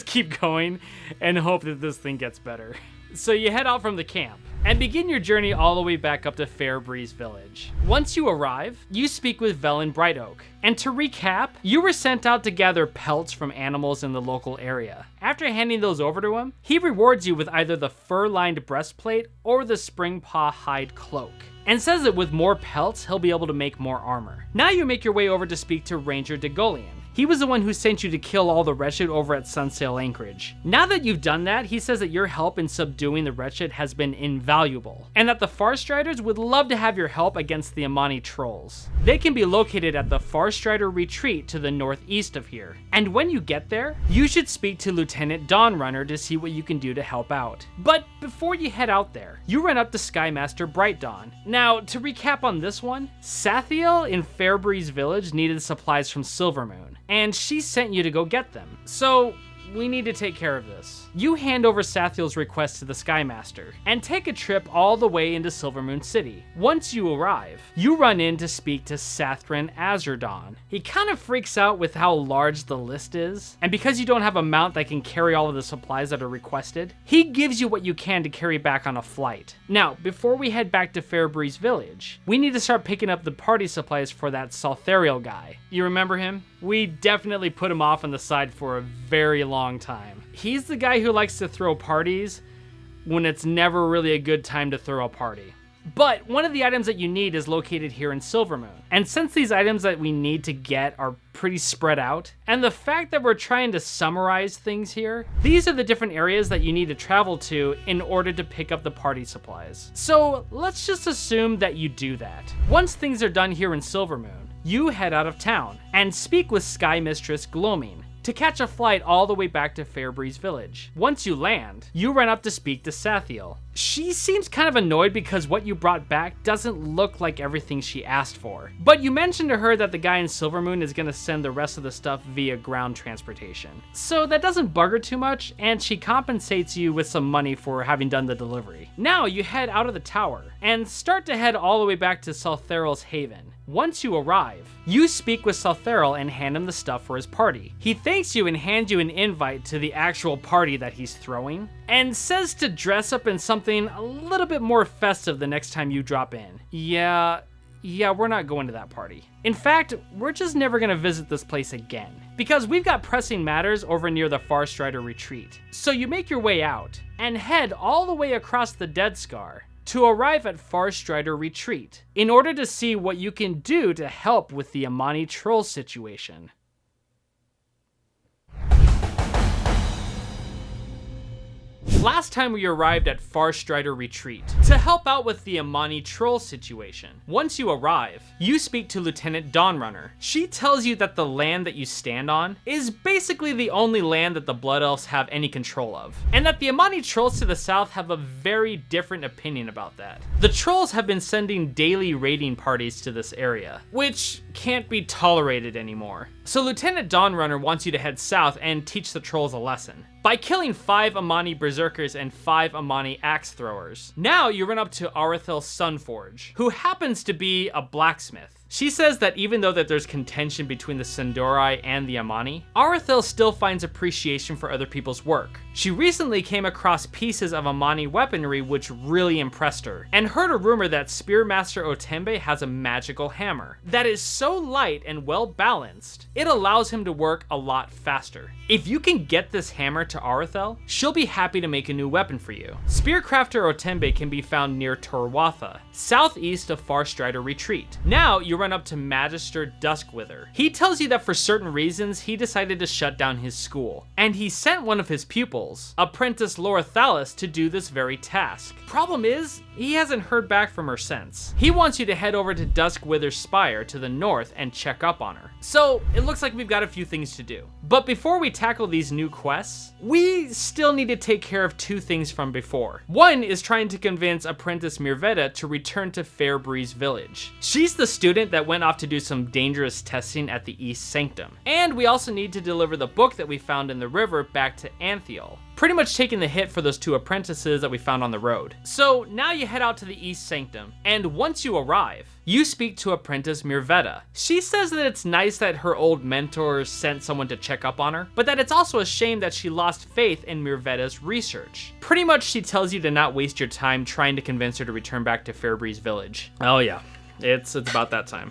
keep going and hope that this thing gets better. So you head out from the camp and begin your journey all the way back up to Fairbreeze Village. Once you arrive, you speak with Velen Brightoak. And to recap, you were sent out to gather pelts from animals in the local area. After handing those over to him, he rewards you with either the fur-lined breastplate or the spring paw hide cloak, and says that with more pelts, he'll be able to make more armor. Now you make your way over to speak to Ranger Degolian. He was the one who sent you to kill all the wretched over at Sunsail Anchorage. Now that you've done that, he says that your help in subduing the wretched has been invaluable, and that the Farstriders would love to have your help against the Amani trolls. They can be located at the Farstrider retreat to the northeast of here, and when you get there, you should speak to Lieutenant Dawnrunner to see what you can do to help out. But before you head out there, you run up to Skymaster Bright Dawn. Now, to recap on this one, Sathiel in Fairbreeze Village needed supplies from Silvermoon, and she sent you to go get them. So we need to take care of this. You hand over Sathiel's request to the Skymaster, and take a trip all the way into Silvermoon City. Once you arrive, you run in to speak to Sathran Azurdon. He kind of freaks out with how large the list is, and because you don't have a mount that can carry all of the supplies that are requested, he gives you what you can to carry back on a flight. Now, before we head back to Fairbreeze Village, we need to start picking up the party supplies for that Salthariel guy. You remember him? We definitely put him off on the side for a very long time. He's the guy who likes to throw parties when it's never really a good time to throw a party. But one of the items that you need is located here in Silvermoon. And since these items that we need to get are pretty spread out, and the fact that we're trying to summarize things here, these are the different areas that you need to travel to in order to pick up the party supplies. So let's just assume that you do that. Once things are done here in Silvermoon, you head out of town and speak with Sky Mistress Gloaming to catch a flight all the way back to Fairbreeze Village. Once you land, you run up to speak to Sathiel. She seems kind of annoyed because what you brought back doesn't look like everything she asked for. But you mentioned to her that the guy in Silvermoon is going to send the rest of the stuff via ground transportation. So that doesn't bug her too much, and she compensates you with some money for having done the delivery. Now you head out of the tower and start to head all the way back to Saltharel's Haven. Once you arrive, you speak with Saltharel and hand him the stuff for his party. He thanks you and hands you an invite to the actual party that he's throwing, and says to dress up in something a little bit more festive the next time you drop in. Yeah, we're not going to that party. In fact, we're just never gonna visit this place again, because we've got pressing matters over near the Farstrider retreat. So you make your way out, and head all the way across the Dead Scar to arrive at Farstrider Retreat in order to see what you can do to help with the Amani troll situation. Last time we arrived at Sunstrider Retreat to help out with the Amani troll situation. Once you arrive, you speak to Lieutenant Dawnrunner. She tells you that the land that you stand on is basically the only land that the Blood Elves have any control of, and that the Amani trolls to the south have a very different opinion about that. The trolls have been sending daily raiding parties to this area, which can't be tolerated anymore. So Lieutenant Dawnrunner wants you to head south and teach the trolls a lesson by killing 5 Amani Berserkers and 5 Amani Axe Throwers. Now you run up to Arethel Sunforge, who happens to be a blacksmith. She says that even though that there's contention between the Sin'dorei and the Amani, Arethel still finds appreciation for other people's work. She recently came across pieces of Amani weaponry which really impressed her, and heard a rumor that Spearmaster Otembe has a magical hammer that is so light and well balanced, it allows him to work a lot faster. If you can get this hammer to Arethel, she'll be happy to make a new weapon for you. Spearcrafter Otembe can be found near Torwatha, southeast of Sunstrider Retreat. Now you run up to Magister Duskwither. He tells you that for certain reasons he decided to shut down his school, and he sent one of his pupils, Apprentice Lorathalis, to do this very task. Problem is, he hasn't heard back from her since. He wants you to head over to Duskwither's spire to the north and check up on her. So it looks like we've got a few things to do. But before we tackle these new quests, we still need to take care of 2 things from before. One is trying to convince Apprentice Mirveda to return to Fairbreeze village. She's the student that went off to do some dangerous testing at the East Sanctum. And we also need to deliver the book that we found in the river back to Anthiel, pretty much taking the hit for those 2 apprentices that we found on the road. So now you head out to the East Sanctum, and once you arrive, you speak to Apprentice Mirveda. She says that it's nice that her old mentor sent someone to check up on her, but that it's also a shame that she lost faith in Mirveda's research. Pretty much she tells you to not waste your time trying to convince her to return back to Fairbreeze village. Oh yeah, it's about that time.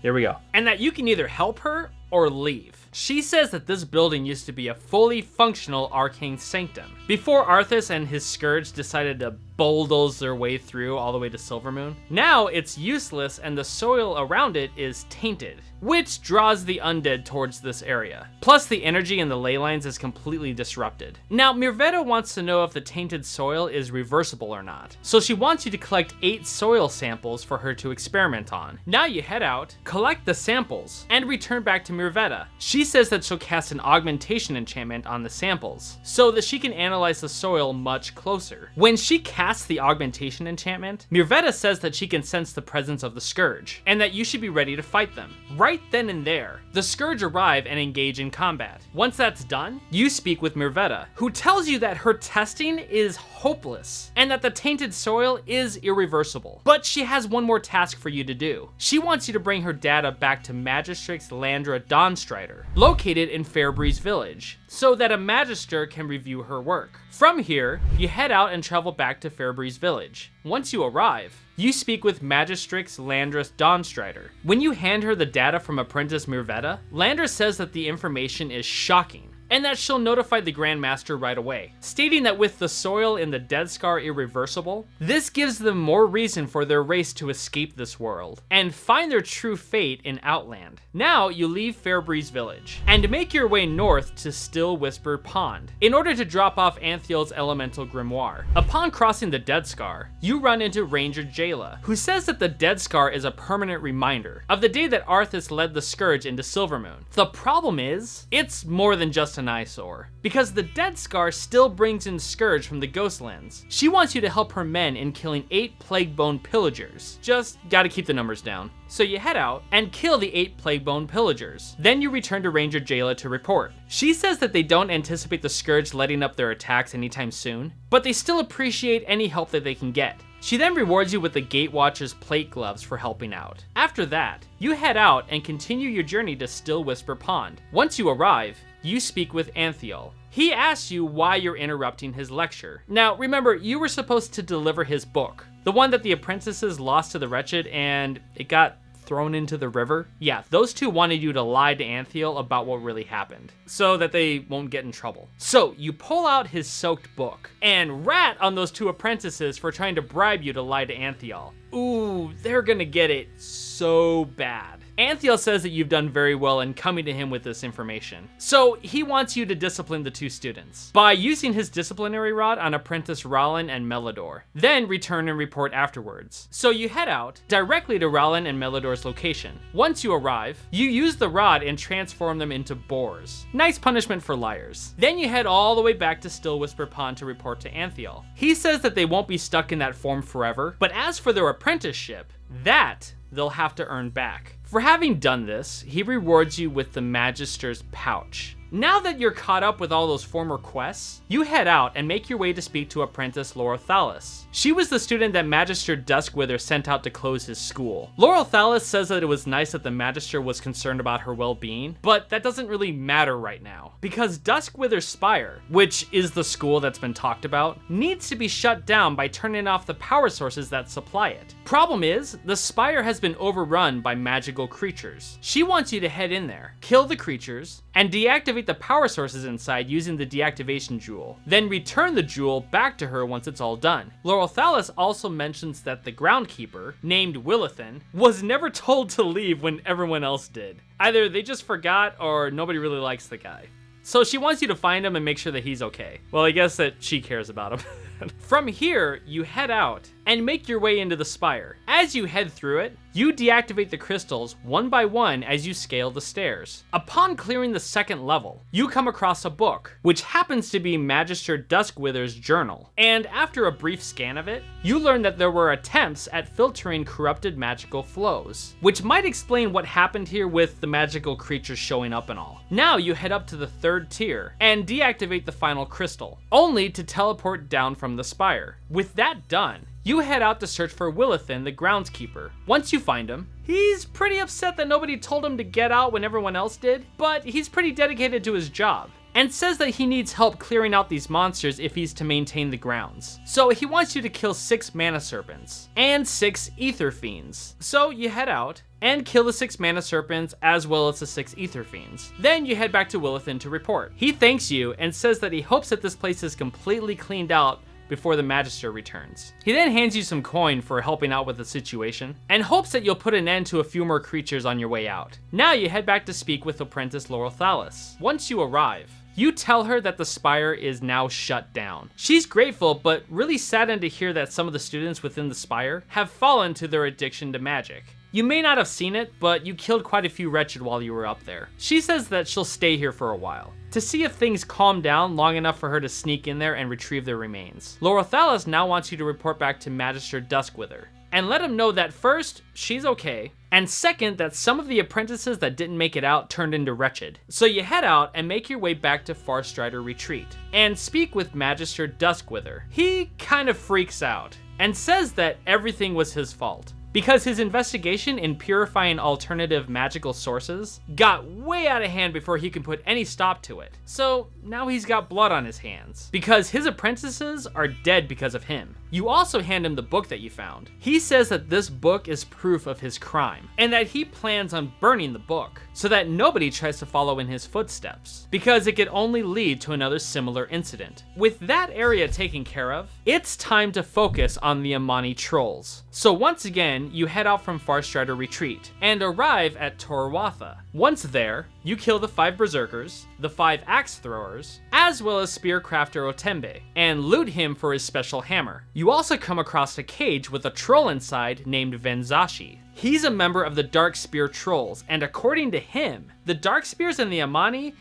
Here we go. And that you can either help her or leave. She says that this building used to be a fully functional arcane sanctum before Arthas and his Scourge decided to bulldoze their way through all the way to Silvermoon. Now it's useless and the soil around it is tainted, which draws the undead towards this area. Plus the energy in the ley lines is completely disrupted. Now Mirveda wants to know if the tainted soil is reversible or not, so she wants you to collect 8 soil samples for her to experiment on. Now you head out, collect the samples, and return back to Mirveda. She says that she'll cast an augmentation enchantment on the samples, so that she can analyze the soil much closer. When she casts the augmentation enchantment, Mirveda says that she can sense the presence of the Scourge, and that you should be ready to fight them. Right then and there, the Scourge arrive and engage in combat. Once that's done, you speak with Mirveda, who tells you that her testing is hopeless, and that the tainted soil is irreversible. But she has one more task for you to do. She wants you to bring her data back to Magistrix Landra Dawnstrider, located in Fairbreeze village, so that a Magister can review her work. From here, you head out and travel back to Fairbreeze village. Once you arrive, you speak with Magistrix Landra Dawnstrider. When you hand her the data from Apprentice Mirveda, Landra says that the information is shocking, and that she'll notify the Grand Master right away, stating that with the soil in the Dead Scar irreversible, this gives them more reason for their race to escape this world, and find their true fate in Outland. Now you leave Fairbreeze village, and make your way north to Still Whisper Pond, in order to drop off Anthiel's elemental grimoire. Upon crossing the Dead Scar, you run into Ranger Jayla, who says that the Dead Scar is a permanent reminder of the day that Arthas led the Scourge into Silvermoon. The problem is, it's more than just an eyesore, because the Dead Scar still brings in Scourge from the Ghostlands. She wants you to help her men in killing 8 Plaguebone pillagers. Just gotta keep the numbers down. So you head out and kill the 8 Plaguebone pillagers. Then you return to Ranger Jayla to report. She says that they don't anticipate the Scourge letting up their attacks anytime soon, but they still appreciate any help that they can get. She then rewards you with the Gatewatcher's plate gloves for helping out. After that, you head out and continue your journey to Still Whisper Pond. Once you arrive, you speak with Anthiel. He asks you why you're interrupting his lecture. Now, remember, you were supposed to deliver his book, the one that the apprentices lost to the Wretched and it got thrown into the river. Yeah, those 2 wanted you to lie to Anthiel about what really happened, so that they won't get in trouble. So you pull out his soaked book and rat on those 2 apprentices for trying to bribe you to lie to Anthiel. Ooh, they're gonna get it so bad. Anthiel says that you've done very well in coming to him with this information. So he wants you to discipline the two students by using his disciplinary rod on apprentice Ralin and Melidor. Then return and report afterwards. So you head out directly to Ralin and Melidor's location. Once you arrive, you use the rod and transform them into boars. Nice punishment for liars. Then you head all the way back to Still Whisper Pond to report to Anthiel. He says that they won't be stuck in that form forever, but as for their apprenticeship, that they'll have to earn back. For having done this, he rewards you with the Magister's Pouch. Now that you're caught up with all those former quests, you head out and make your way to speak to apprentice Laurel-Thalis. She was the student that Magister Duskwither sent out to close his school. Laurel-Thalis says that it was nice that the Magister was concerned about her well-being, but that doesn't really matter right now, because Duskwither Spire, which is the school that's been talked about, needs to be shut down by turning off the power sources that supply it. Problem is, the Spire has been overrun by magical creatures. She wants you to head in there, kill the creatures, and deactivate the power sources inside using the deactivation jewel. Then return the jewel back to her once it's all done. Laurel-Thalis also mentions that the groundkeeper, named Willithan, was never told to leave when everyone else did. Either they just forgot or nobody really likes the guy. So she wants you to find him and make sure that he's okay. Well, I guess that she cares about him. From here, you head out and make your way into the spire. As you head through it, you deactivate the crystals one by one as you scale the stairs. Upon clearing the second level, you come across a book, which happens to be Magister Duskwither's journal. And after a brief scan of it, you learn that there were attempts at filtering corrupted magical flows, which might explain what happened here with the magical creatures showing up and all. Now you head up to the third tier and deactivate the final crystal, only to teleport down from the spire. With that done, you head out to search for Willithan, the groundskeeper. Once you find him, he's pretty upset that nobody told him to get out when everyone else did, but he's pretty dedicated to his job, and says that he needs help clearing out these monsters if he's to maintain the grounds. So he wants you to kill 6 mana serpents and 6 ether fiends. So you head out and kill the 6 mana serpents as well as the 6 ether fiends. Then you head back to Willithan to report. He thanks you and says that he hopes that this place is completely cleaned out before the Magister returns. He then hands you some coin for helping out with the situation, and hopes that you'll put an end to a few more creatures on your way out. Now you head back to speak with apprentice Laurel-Thalis. Once you arrive, you tell her that the spire is now shut down. She's grateful, but really saddened to hear that some of the students within the spire have fallen to their addiction to magic. You may not have seen it, but you killed quite a few wretched while you were up there. She says that she'll stay here for a while, to see if things calm down long enough for her to sneak in there and retrieve their remains. Laurel-Thalis now wants you to report back to Magister Duskwither, and let him know that first, she's okay, and second, that some of the apprentices that didn't make it out turned into wretched. So you head out and make your way back to Farstrider Retreat, and speak with Magister Duskwither. He kind of freaks out, and says that everything was his fault, because his investigation in purifying alternative magical sources got way out of hand before he can put any stop to it. So now he's got blood on his hands, because his apprentices are dead because of him. You also hand him the book that you found. He says that this book is proof of his crime, and that he plans on burning the book, so that nobody tries to follow in his footsteps, because it could only lead to another similar incident. With that area taken care of, it's time to focus on the Amani trolls. So once again, you head out from Farstrider Retreat, and arrive at Torwatha. Once there, you kill the 5 berserkers, the 5 axe throwers, as well as spearcrafter Otembe, and loot him for his special hammer. You also come across a cage with a troll inside named Venzashi. He's a member of the Dark Spear Trolls, and according to him, the Dark Spears and the Amani,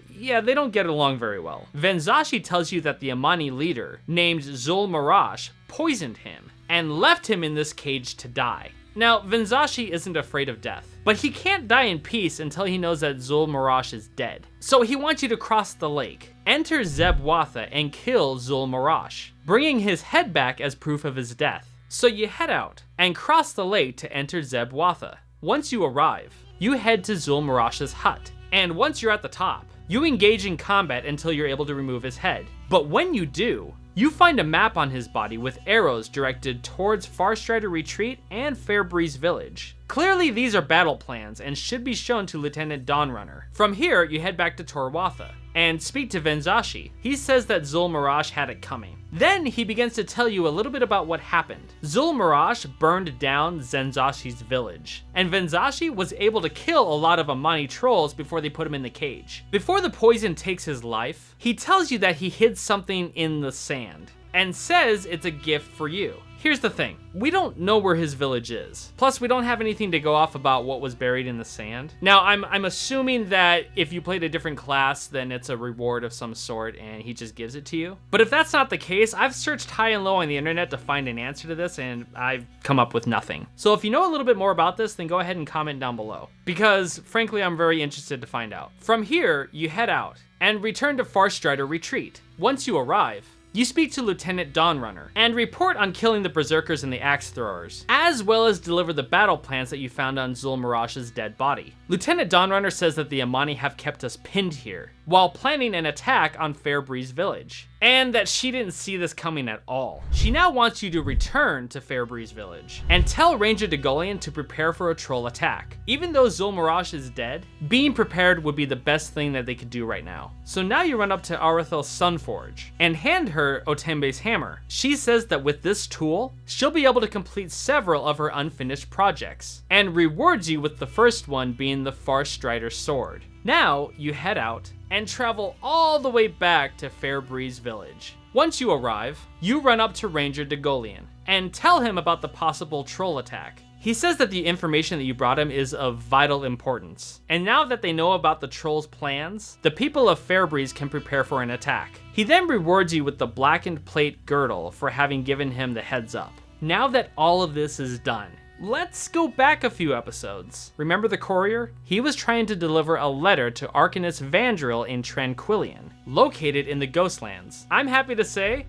yeah, they don't get along very well. Venzashi tells you that the Amani leader, named Zul Marash, poisoned him, and left him in this cage to die. Now, Venzashi isn't afraid of death, but he can't die in peace until he knows that Zul Marash is dead. So he wants you to cross the lake, enter Zebwatha, and kill Zul Marash, bringing his head back as proof of his death. So you head out and cross the lake to enter Zebwatha. Once you arrive, you head to Zul Marash's hut, and once you're at the top, you engage in combat until you're able to remove his head. But when you do, you find a map on his body with arrows directed towards Farstrider Retreat and Fairbreeze Village. Clearly these are battle plans and should be shown to Lieutenant Dawnrunner. From here, you head back to Torwatha and speak to Venzashi. He says that Zul Marash had it coming. Then he begins to tell you a little bit about what happened. Zul'Marash burned down Zenzashi's village, and Venzashi was able to kill a lot of Amani trolls before they put him in the cage. Before the poison takes his life, he tells you that he hid something in the sand, and says it's a gift for you. Here's the thing, we don't know where his village is. Plus, we don't have anything to go off about what was buried in the sand. Now, I'm assuming that if you played a different class, then it's a reward of some sort and he just gives it to you. But if that's not the case, I've searched high and low on the internet to find an answer to this and I've come up with nothing. So if you know a little bit more about this, then go ahead and comment down below. Because frankly, I'm very interested to find out. From here, you head out and return to Farstrider Retreat. Once you arrive, you speak to Lieutenant Dawnrunner and report on killing the berserkers and the axe throwers, as well as deliver the battle plans that you found on Zul'Marash's dead body. Lieutenant Dawnrunner says that the Amani have kept us pinned here, while planning an attack on Fairbreeze village, and that she didn't see this coming at all. She now wants you to return to Fairbreeze village and tell Ranger Degolian to prepare for a troll attack. Even though Zul'Marash is dead, being prepared would be the best thing that they could do right now. So now you run up to Arathel's Sunforge and hand her Otembe's hammer. She says that with this tool, she'll be able to complete several of her unfinished projects, and rewards you with the first one being the Farstrider sword. Now, you head out and travel all the way back to Fairbreeze village. Once you arrive, you run up to Ranger Degolian and tell him about the possible troll attack. He says that the information that you brought him is of vital importance, and now that they know about the troll's plans, the people of Fairbreeze can prepare for an attack. He then rewards you with the blackened plate girdle for having given him the heads up. Now that all of this is done, let's go back a few episodes. Remember the courier? He was trying to deliver a letter to Arcanist Vandril in Tranquillian, located in the Ghostlands. I'm happy to say,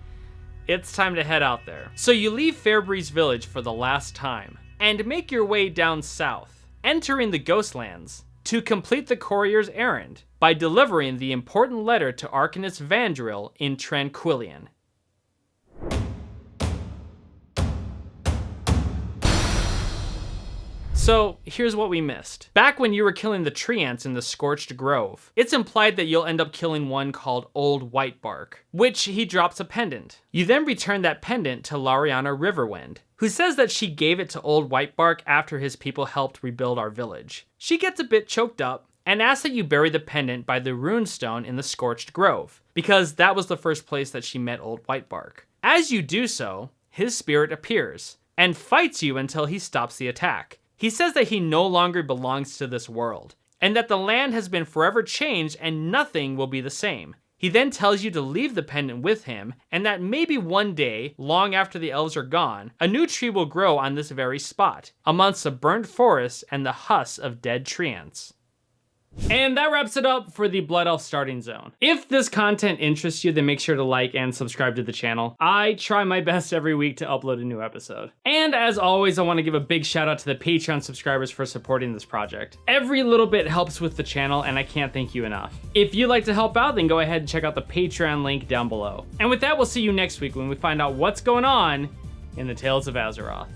it's time to head out there. So you leave Fairbreeze village for the last time, and make your way down south, entering the Ghostlands, to complete the courier's errand by delivering the important letter to Arcanist Vandril in Tranquillian. So here's what we missed. Back when you were killing the tree ants in the Scorched Grove, it's implied that you'll end up killing one called Old Whitebark, which he drops a pendant. You then return that pendant to Lariana Riverwind, who says that she gave it to Old Whitebark after his people helped rebuild our village. She gets a bit choked up and asks that you bury the pendant by the runestone in the Scorched Grove, because that was the first place that she met Old Whitebark. As you do so, his spirit appears and fights you until he stops the attack. He says that he no longer belongs to this world, and that the land has been forever changed and nothing will be the same. He then tells you to leave the pendant with him, and that maybe one day, long after the elves are gone, a new tree will grow on this very spot, amongst a burnt forest and the husks of dead tree ants. And that wraps it up for the Blood Elf starting zone. If this content interests you, then make sure to like and subscribe to the channel. I try my best every week to upload a new episode. And as always, I want to give a big shout out to the Patreon subscribers for supporting this project. Every little bit helps with the channel, and I can't thank you enough. If you'd like to help out, then go ahead and check out the Patreon link down below. And with that, we'll see you next week when we find out what's going on in the Tales of Azeroth.